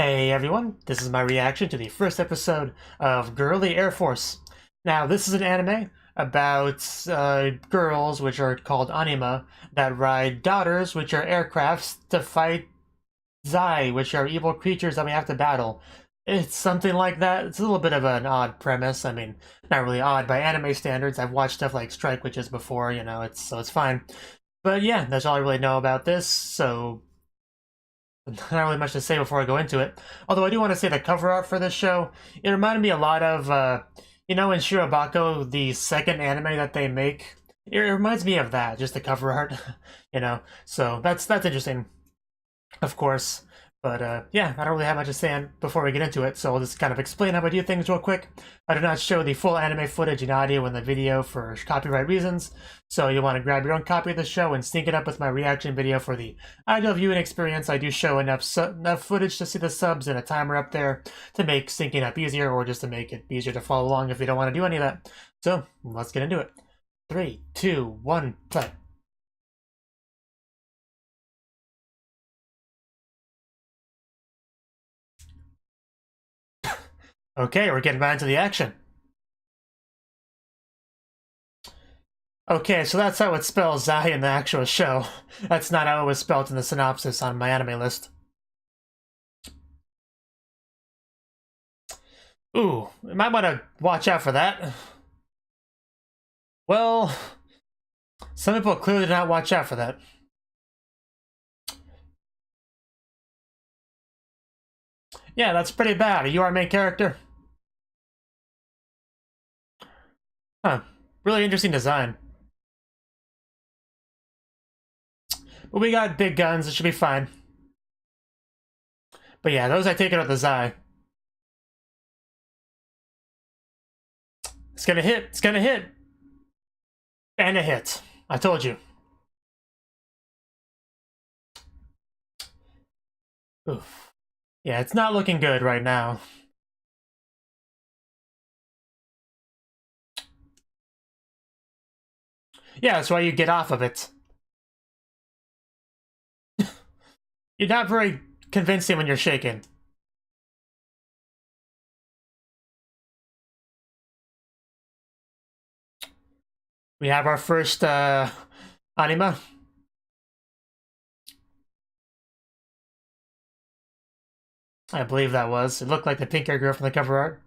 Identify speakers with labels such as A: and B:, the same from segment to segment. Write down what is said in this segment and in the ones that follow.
A: Hey everyone, this is my reaction to the first episode of Girly Air Force. Now, this is an anime about girls, which are called anima, that ride daughters, which are aircrafts, to fight Zai, which are evil creatures that we have to battle. It's something like that. It's a little bit of an odd premise. I mean, not really odd by anime standards. I've watched stuff like Strike Witches before, you know, it's fine. But yeah, that's all I really know about this, so not really much to say before I go into it. Although I do want to say the cover art for this show, it reminded me a lot of, you know, in Shirobako, the second anime that they make. It reminds me of that, just the cover art, you know. So that's interesting, of course. But yeah, I don't really have much to say before we get into it, so I'll just kind of explain how I do things real quick. I do not show the full anime footage and audio in the video for copyright reasons, so you'll want to grab your own copy of the show and sync it up with my reaction video for the ideal viewing experience. I do show enough footage to see the subs and a timer up there to make syncing up easier, or just to make it easier to follow along if you don't want to do any of that. So, let's get into it. 3, 2, 1, play. Okay, we're getting right into the action. Okay, so that's how it spells Zai in the actual show. That's not how it was spelled in the synopsis on MyAnimeLIst. Ooh, you might want to watch out for that. Well, some people clearly did not watch out for that. Yeah, that's pretty bad. Are you our main character? Huh. Really interesting design. But we got big guns, it should be fine. But yeah, those I take it out the Zai. It's gonna hit, it's gonna hit. And a hit. I told you. Oof. Yeah, it's not looking good right now. Yeah, that's why you get off of it. You're not very convincing when you're shaken. We have our first anima. I believe that was. It looked like the pink-haired girl from the cover art.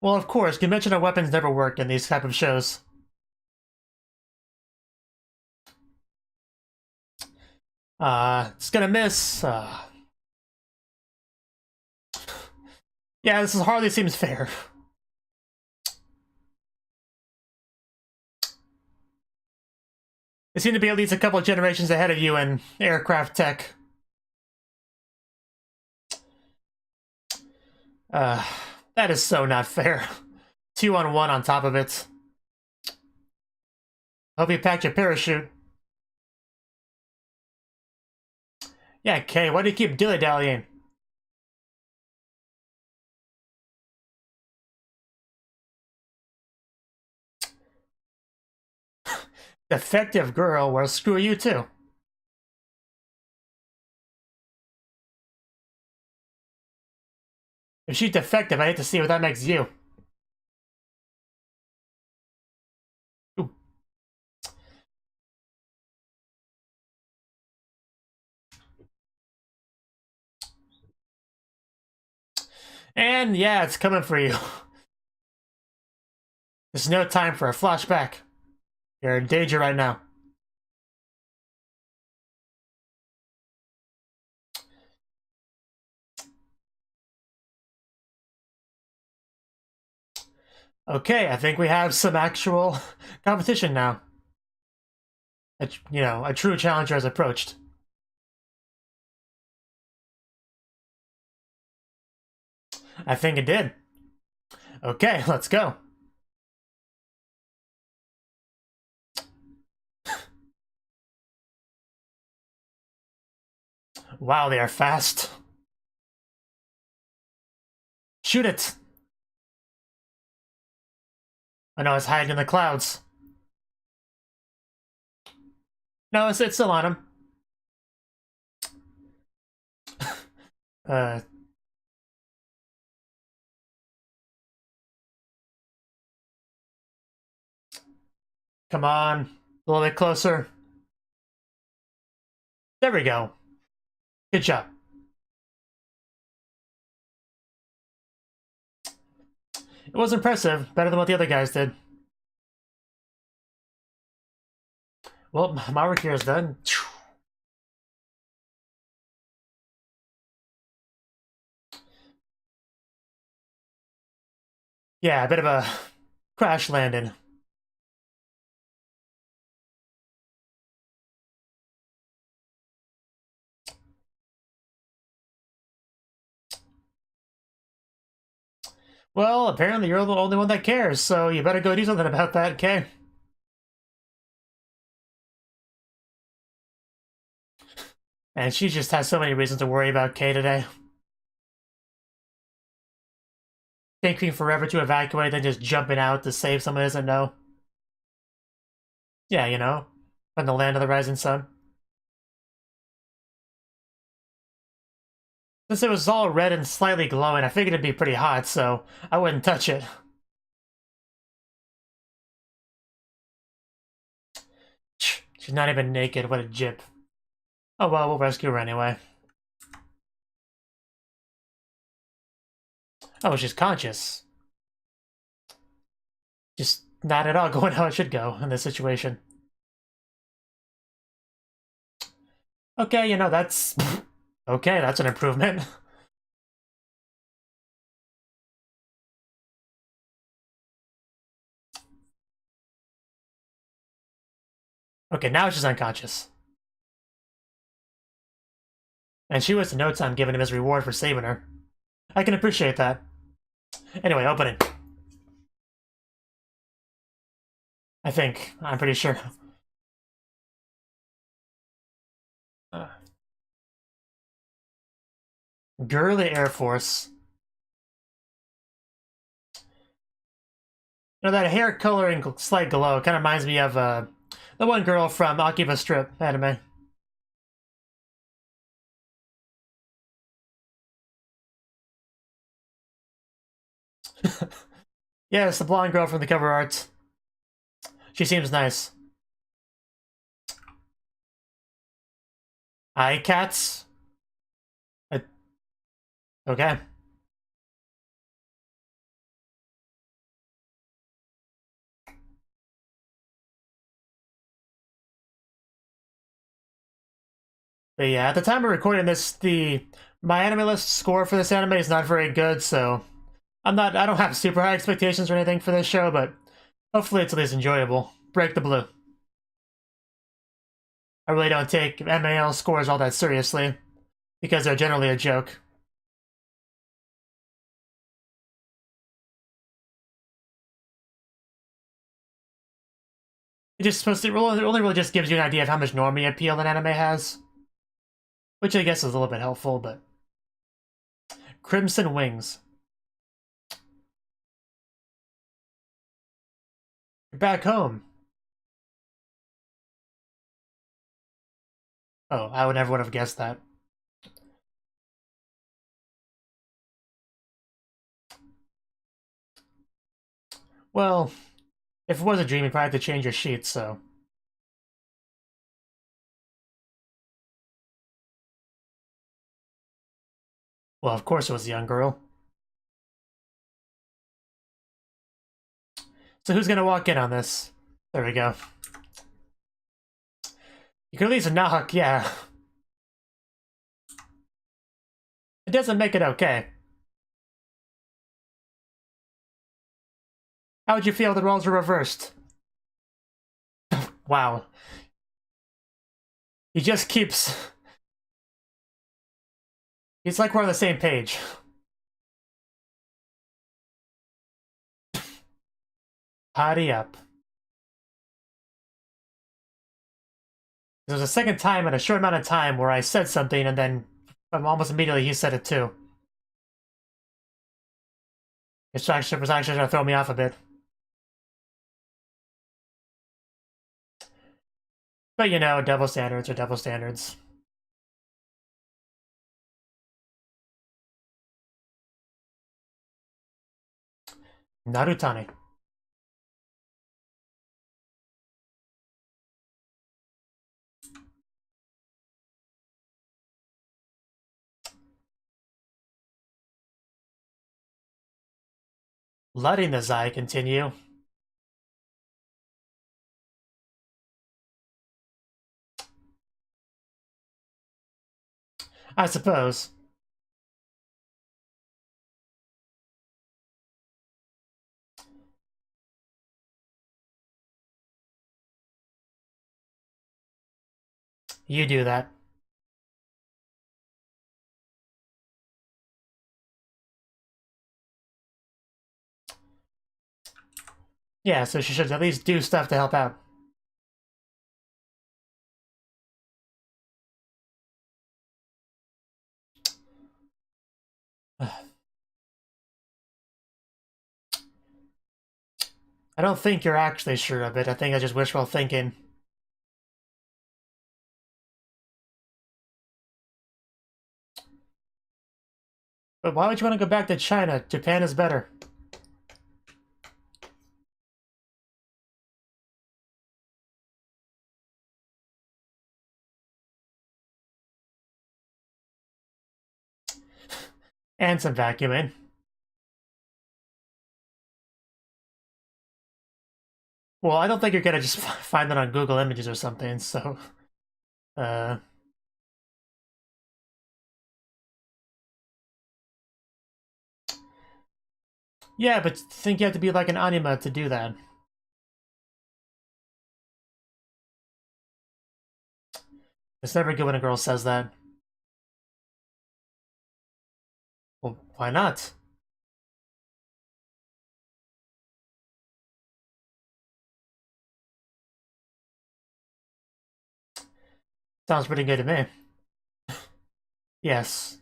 A: Well, of course, conventional weapons never work in these type of shows. It's gonna miss. Yeah, this hardly seems fair. They seem to be at least a couple of generations ahead of you in aircraft tech. That is so not fair. 2-on-1 on top of it. Hope you packed your parachute. Yeah, Kay, why do you keep dilly-dallying? Defective girl, well, screw you too. If she's defective, I hate to see what that makes you. Ooh. And yeah, it's coming for you. There's no time for a flashback. You're in danger right now. Okay, I think we have some actual competition now. You know, a true challenger has approached. I think it did. Okay, let's go. Wow, they are fast. Shoot it! I know it's hiding in the clouds. No, it's still on him. Uh, come on. A little bit closer. There we go. Good job. It was impressive. Better than what the other guys did. Well, my work here is done. Yeah, a bit of a crash landing. Well, apparently you're the only one that cares, so you better go do something about that, okay? And she just has so many reasons to worry about Kay today. Taking forever to evacuate, then just jumping out to save someone who doesn't know. Yeah, you know, from the land of the rising sun. Since it was all red and slightly glowing, I figured it'd be pretty hot, so I wouldn't touch it. She's not even naked, what a jip. Oh well, we'll rescue her anyway. Oh, she's conscious. Just not at all going how it should go in this situation. Okay, you know, that's... okay, that's an improvement. Okay, now she's unconscious. And she wasted no time giving him his reward for saving her. I can appreciate that. Anyway, opening. I think. I'm pretty sure. Girly Air Force. You know, that hair color and slight glow kind of reminds me of the one girl from Akiba Strip anime. Yes, the blonde girl from the cover art. She seems nice. Eye cats? Okay. But yeah, at the time of recording this, the MyAnimeLIst score for this anime is not very good, so I don't have super high expectations or anything for this show, but hopefully it's at least enjoyable. Break the blue. I really don't take MAL scores all that seriously, because they're generally a joke. It only really just gives you an idea of how much normie appeal an anime has. Which I guess is a little bit helpful, but... Crimson Wings. You're back home. Oh, I would never would have guessed that. Well, if it was a dream, you'd probably have to change your sheets, so... Well, of course it was a young girl. So who's gonna walk in on this? There we go. You could at least knock, yeah. It doesn't make it okay. How would you feel if the roles were reversed? Wow. He just keeps... He's like we're on the same page. Party up. There was a second time in a short amount of time where I said something and then almost immediately he said it too. It was actually trying to throw me off a bit. But you know, double standards are double standards. Narutani. Letting the Zai continue. I suppose. You do that. Yeah, so she should at least do stuff to help out. I don't think you're actually sure of it. I think I just wishful thinking. But why would you want to go back to China? Japan is better. And some vacuuming. Well, I don't think you're gonna just find that on Google Images or something, so... Yeah, but I think you have to be like an anima to do that. It's never good when a girl says that. Well, why not? Sounds pretty good to me. Yes.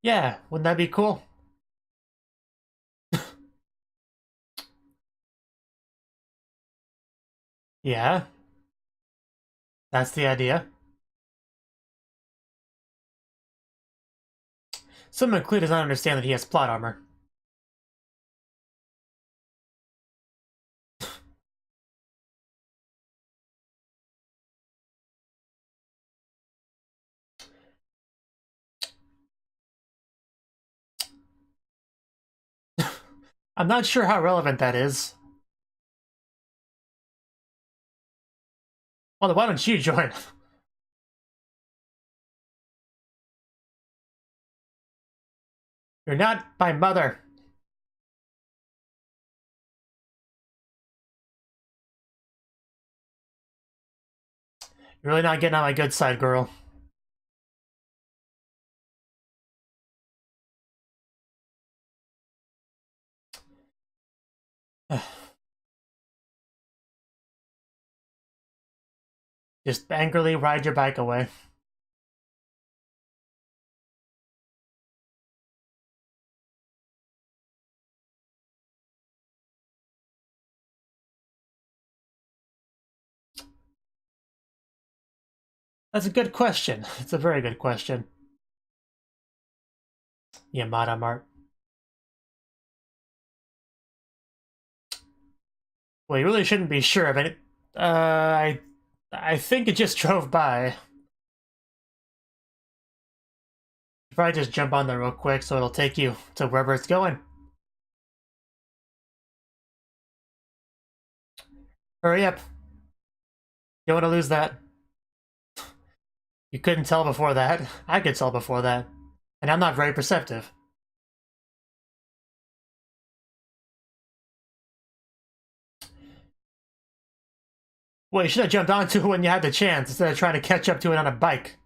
A: Yeah, wouldn't that be cool? Yeah. That's the idea. Someone clearly does not understand that he has plot armor. I'm not sure how relevant that is. Well, then why don't you join? You're not my mother. You're really not getting on my good side, girl. Just angrily ride your bike away. That's a good question. It's a very good question. Yamada Mart. Well, you really shouldn't be sure of it. I think it just drove by. You probably just jump on there real quick so it'll take you to wherever it's going. Hurry up. You don't want to lose that. You couldn't tell before that. I could tell before that. And I'm not very perceptive. Well, you should have jumped onto it when you had the chance instead of trying to catch up to it on a bike.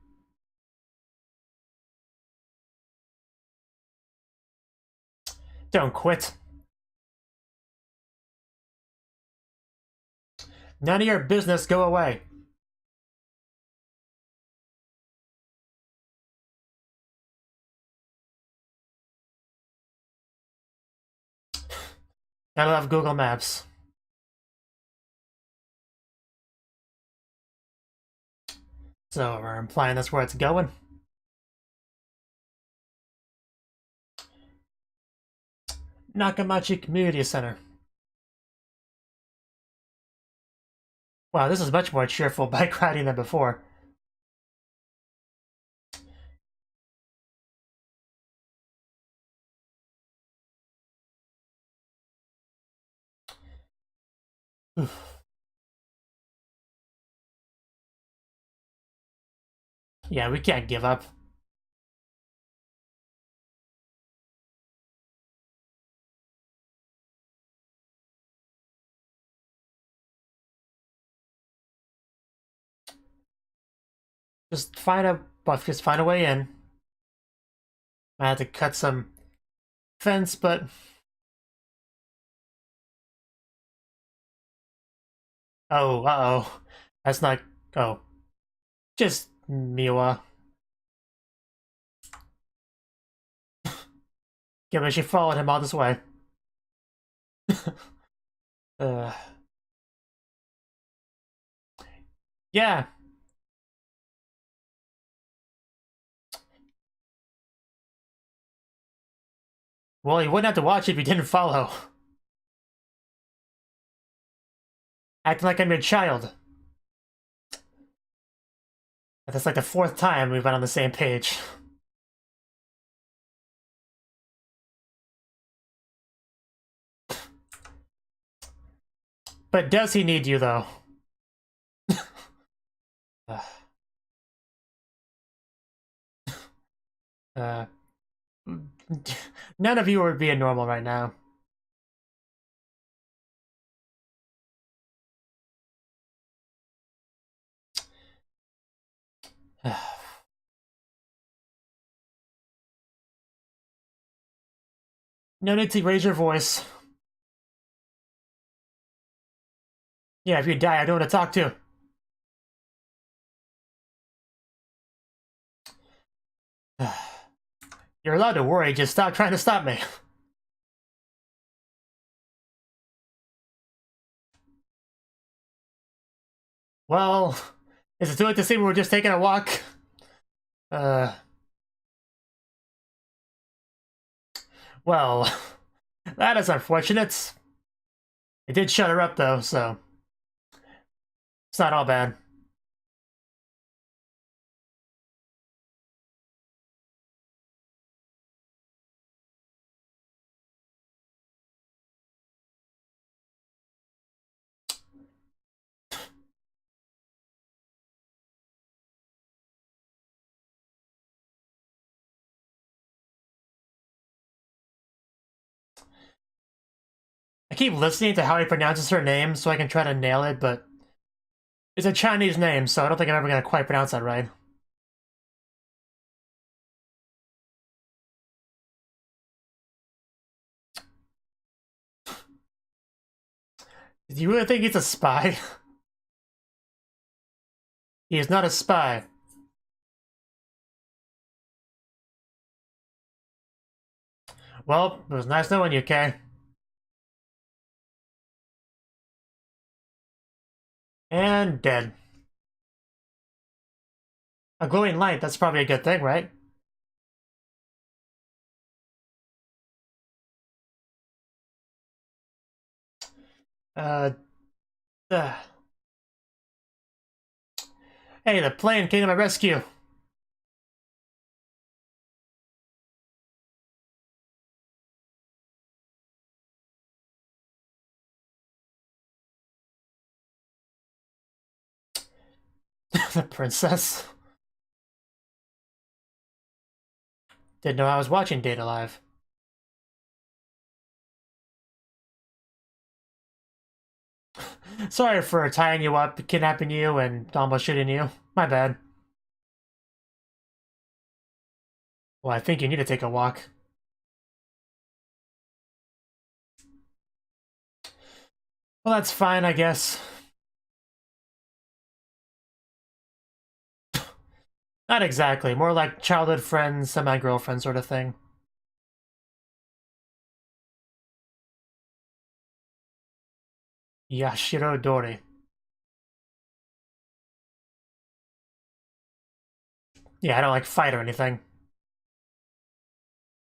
A: Don't quit. None of your business, go away. Gotta love Google Maps. So we're implying that's where it's going. Nakamachi Community Center. Wow, this is much more cheerful bike riding than before. Yeah, we can't give up. Just find a way in. I had to cut some fence, but oh, that's not. Oh, just Miwa. Yeah, but she followed him all this way. uh, yeah. Well, you wouldn't have to watch it if you didn't follow. Acting like I'm your child. That's like the 4th time we've been on the same page. But does he need you, though? uh, none of you are being normal right now. No need to raise your voice. Yeah, if you die, I don't want to talk to. You're allowed to worry, just stop trying to stop me. Well, is it too late to see we were just taking a walk? Well, that is unfortunate. It did shut her up, though, so it's not all bad. I keep listening to how he pronounces her name so I can try to nail it, but it's a Chinese name, so I don't think I'm ever going to quite pronounce that right. Do you really think he's a spy? He is not a spy. Well, it was nice knowing you, Kay. And dead. A glowing light, that's probably a good thing, right? Uh, uh. Hey, the plane came to my rescue. The princess. Didn't know I was watching Data Live. Sorry for tying you up, kidnapping you, and almost shooting you. My bad. Well, I think you need to take a walk. Well, that's fine, I guess. Not exactly. More like childhood friend, semi-girlfriend sort of thing. Yashiro Dori. Yeah, I don't like fight or anything.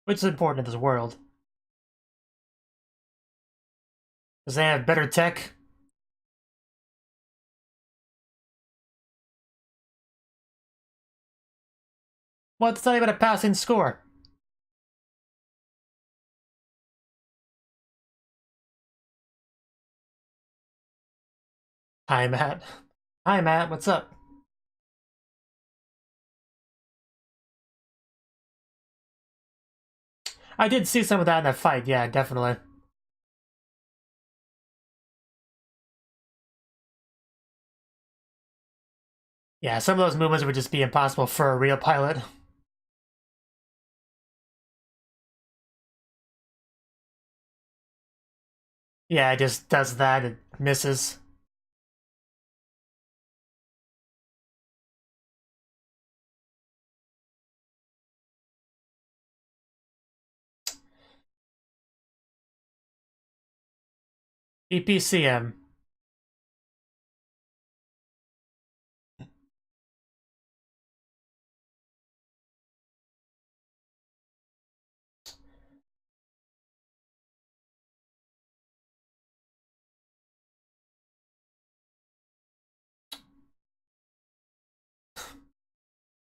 A: Which is important in this world. Because they have better tech. Well, it's not even a passing score. Hi, Matt. Hi, Matt. What's up? I did see some of that in that fight. Yeah, definitely. Yeah, some of those movements would just be impossible for a real pilot. Yeah, it just does that. It misses. EPCM.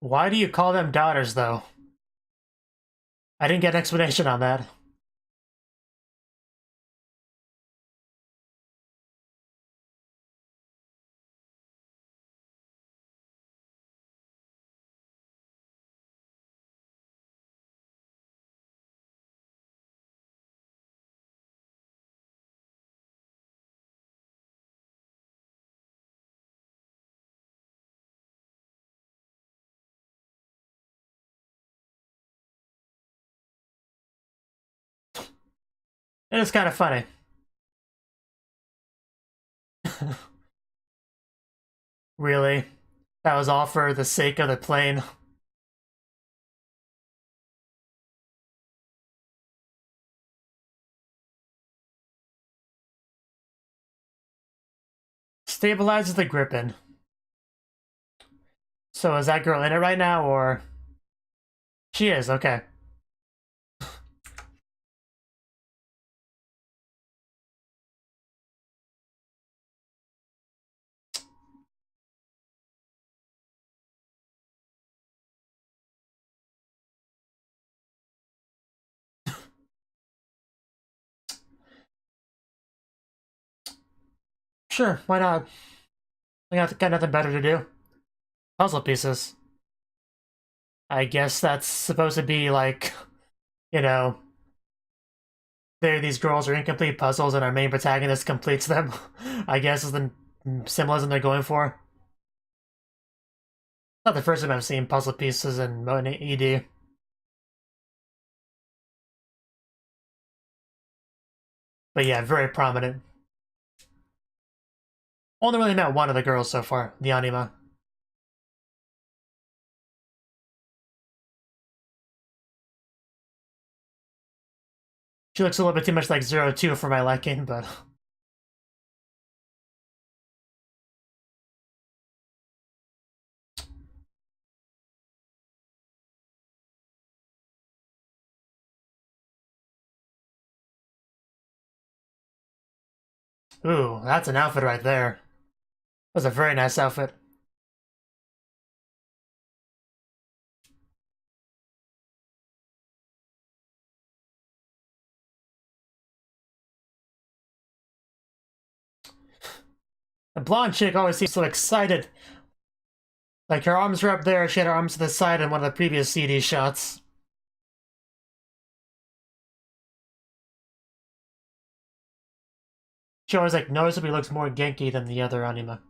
A: Why do you call them daughters, though? I didn't get an explanation on that. It is kind of funny. Really? That was all for the sake of the plane. Stabilizes the gripping. So is that girl in it right now, or? She is, okay. Sure, why not? I got nothing better to do. Puzzle pieces. I guess that's supposed to be like, you know, these girls are incomplete puzzles and our main protagonist completes them. I guess is the symbolism they're going for. Not the first time I've seen puzzle pieces in ED. But yeah, very prominent. Only really met one of the girls so far, the anima. She looks a little bit too much like 02 for my liking, but... Ooh, that's an outfit right there. That's a very nice outfit. The blonde chick always seems so excited. Like her arms were up there, she had her arms to the side in one of the previous CD shots. She always like noticeably looks more Genki than the other anima.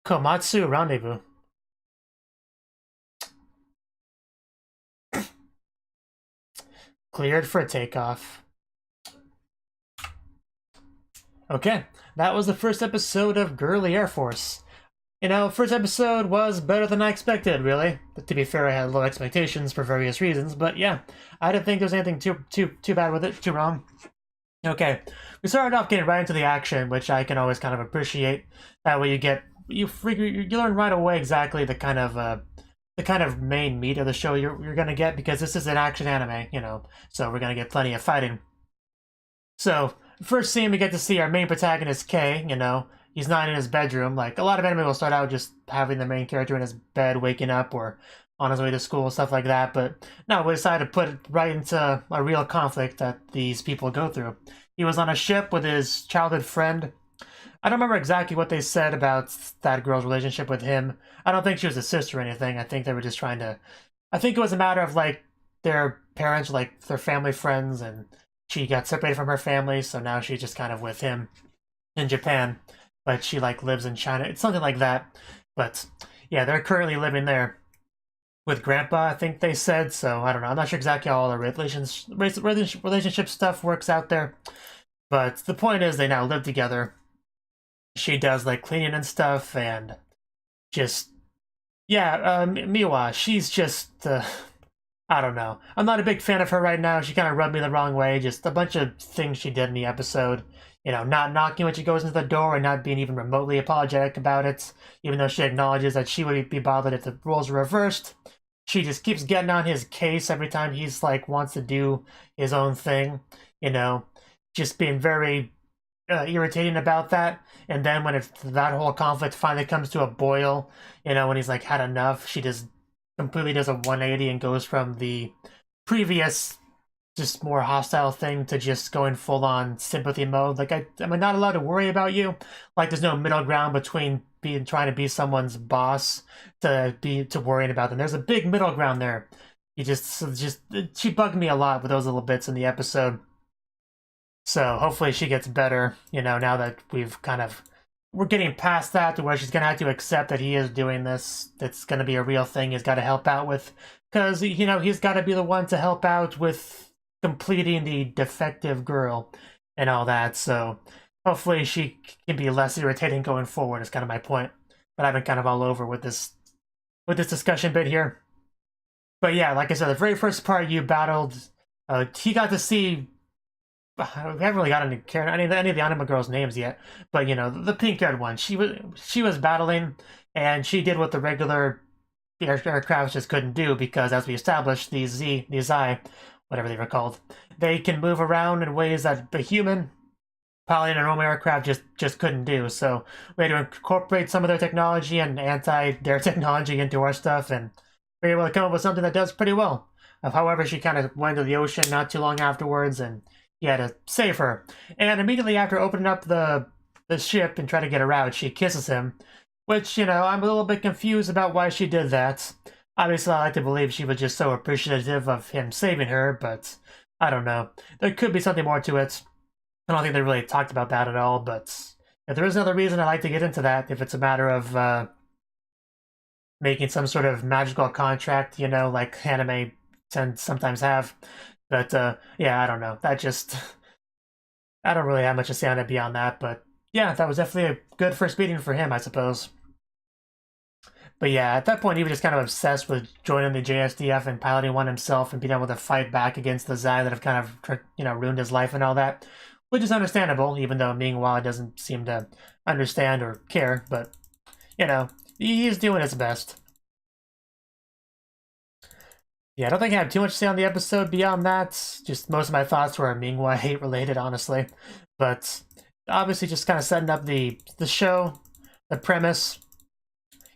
A: Komatsu Rendezvous. Cleared for takeoff. Okay, that was the first episode of Girly Air Force. You know, first episode was better than I expected, really. But to be fair, I had low expectations for various reasons, but yeah, I didn't think there was anything too bad with it, too wrong. Okay, we started off getting right into the action, which I can always kind of appreciate. That way, you learn right away exactly the kind of main meat of the show you're gonna get, because this is an action anime, you know. So we're gonna get plenty of fighting. So first scene, we get to see our main protagonist K. You know, he's not in his bedroom. Like a lot of anime will start out just having the main character in his bed, waking up, or on his way to school, stuff like that. But no, we decided to put it right into a real conflict that these people go through. He was on a ship with his childhood friend. I don't remember exactly what they said about that girl's relationship with him. I don't think she was a sister or anything. I think they were just trying to. I think it was a matter of like their parents, like their family friends, and she got separated from her family, so now she's just kind of with him in Japan, but she like lives in China. It's something like that. But yeah, they're currently living there with Grandpa, I think they said. So I don't know. I'm not sure exactly how all the relationship stuff works out there. But the point is, they now live together. She does like cleaning and stuff, and just yeah, Miwa. She's just I don't know. I'm not a big fan of her right now. She kind of rubbed me the wrong way. Just a bunch of things she did in the episode. You know, not knocking when she goes into the door and not being even remotely apologetic about it, even though she acknowledges that she would be bothered if the roles were reversed. She just keeps getting on his case every time he's like wants to do his own thing. You know, just being very irritating about that. And then when that whole conflict finally comes to a boil, you know, when he's like had enough, she just completely does a 180 and goes from the previous just more hostile thing to just going full on sympathy mode. Like am I not allowed to worry about you? Like there's no middle ground between being trying to be someone's boss to worrying about them. There's a big middle ground there. You just she bugged me a lot with those little bits in the episode. So hopefully she gets better, you know, now that we're getting past that to where she's gonna have to accept that he is doing this. That's gonna be a real thing he's got to help out with, because you know he's got to be the one to help out with completing the defective girl and all that. So hopefully she can be less irritating going forward. Is kind of my point. But I've been kind of all over with this discussion bit here. But yeah, like I said, the very first part you battled, he got to see. We haven't really got any of the anime girls' names yet, but you know the pink-haired one. She was battling, and she did what the regular aircraft just couldn't do, because as we established, these Zai, whatever they were called, they can move around in ways that a human piloting a normal aircraft just couldn't do. So we had to incorporate some of their technology and their technology into our stuff, and we were able to come up with something that does pretty well. However, she kind of went to the ocean not too long afterwards, and he had to save her. And immediately after opening up the ship and trying to get her out, she kisses him, which, you know, I'm a little bit confused about why she did that. Obviously, I like to believe she was just so appreciative of him saving her, but I don't know. There could be something more to it. I don't think they really talked about that at all, but if there is another reason, I'd like to get into that, if it's a matter of making some sort of magical contract, you know, like anime sometimes have. But yeah, I don't know. I don't really have much to say on it beyond that. But yeah, that was definitely a good first meeting for him, I suppose. But yeah, at that point, he was just kind of obsessed with joining the JSDF and piloting one himself and being able to fight back against the Zai that have kind of, you know, ruined his life and all that, which is understandable, even though Ming-Hua doesn't seem to understand or care. But you know, he's doing his best. Yeah, I don't think I have too much to say on the episode beyond that. Just most of my thoughts were Ming-Hua hate related, honestly. But obviously just kind of setting up the show, the premise.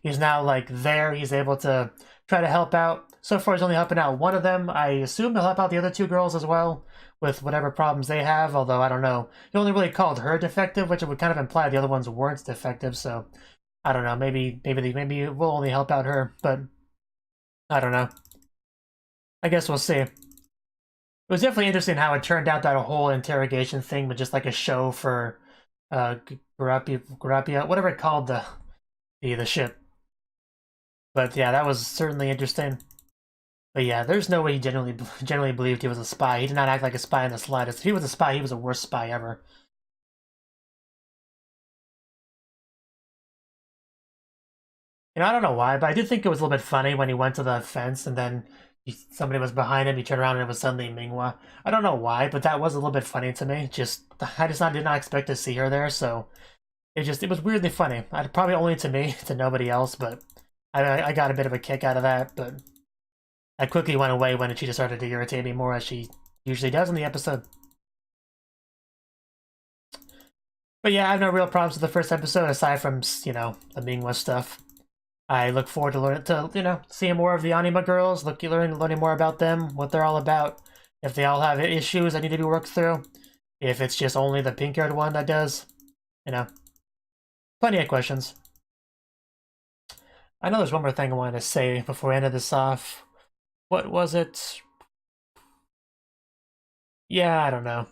A: He's now like there, he's able to try to help out. So far he's only helping out one of them. I assume he'll help out the other two girls as well with whatever problems they have, although I don't know. He only really called her defective, which would kind of imply the other ones weren't defective, so I don't know, maybe we'll only help out her, but I don't know. I guess we'll see. It was definitely interesting how it turned out, that whole interrogation thing was just like a show for Garapia, whatever it called the ship. But yeah, that was certainly interesting. But yeah, there's no way he genuinely believed he was a spy. He did not act like a spy in the slightest. If he was a spy, he was the worst spy ever. You know, I don't know why, but I did think it was a little bit funny when he went to the fence and then somebody was behind him, you turn around and it was suddenly Minghua. I don't know why, but that was a little bit funny to me. I just did not expect to see her there, so it was weirdly funny. Probably only to me, to nobody else, but I got a bit of a kick out of that, but I quickly went away when she just started to irritate me more, as she usually does in the episode. But yeah, I have no real problems with the first episode, aside from, you know, the Minghua stuff. I look forward to seeing more of the anime girls, learning more about them, what they're all about. If they all have issues that need to be worked through. If it's just only the pink-haired one that does. You know. Plenty of questions. I know there's one more thing I wanted to say before I ended this off. What was it? Yeah, I don't know.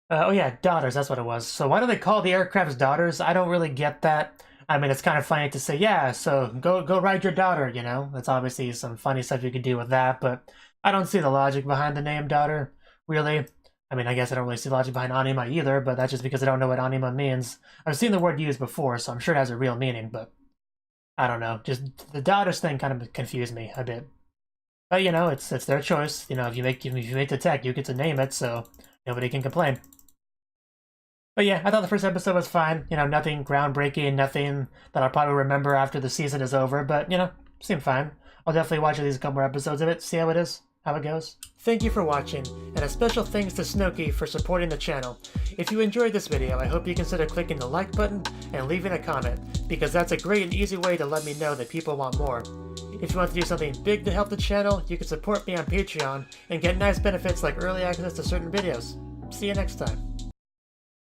A: Oh yeah, daughters, that's what it was. So why do they call the aircrafts daughters? I don't really get that. I mean, it's kind of funny to say, yeah, so go ride your daughter, you know? That's obviously some funny stuff you could do with that, but I don't see the logic behind the name daughter, really. I mean, I guess I don't really see the logic behind anima either, but that's just because I don't know what anima means. I've seen the word used before, so I'm sure it has a real meaning, but I don't know. Just the daughters thing kind of confused me a bit. But, you know, it's their choice. You know, if you make the tech, you get to name it, so nobody can complain. But yeah, I thought the first episode was fine. You know, nothing groundbreaking, nothing that I'll probably remember after the season is over, but, you know, seemed fine. I'll definitely watch at least a couple more episodes of it, see how it is, how it goes. Thank you for watching, and a special thanks to Cnouki for supporting the channel. If you enjoyed this video, I hope you consider clicking the like button and leaving a comment, because that's a great and easy way to let me know that people want more. If you want to do something big to help the channel, you can support me on Patreon and get nice benefits like early access to certain videos. See you next time.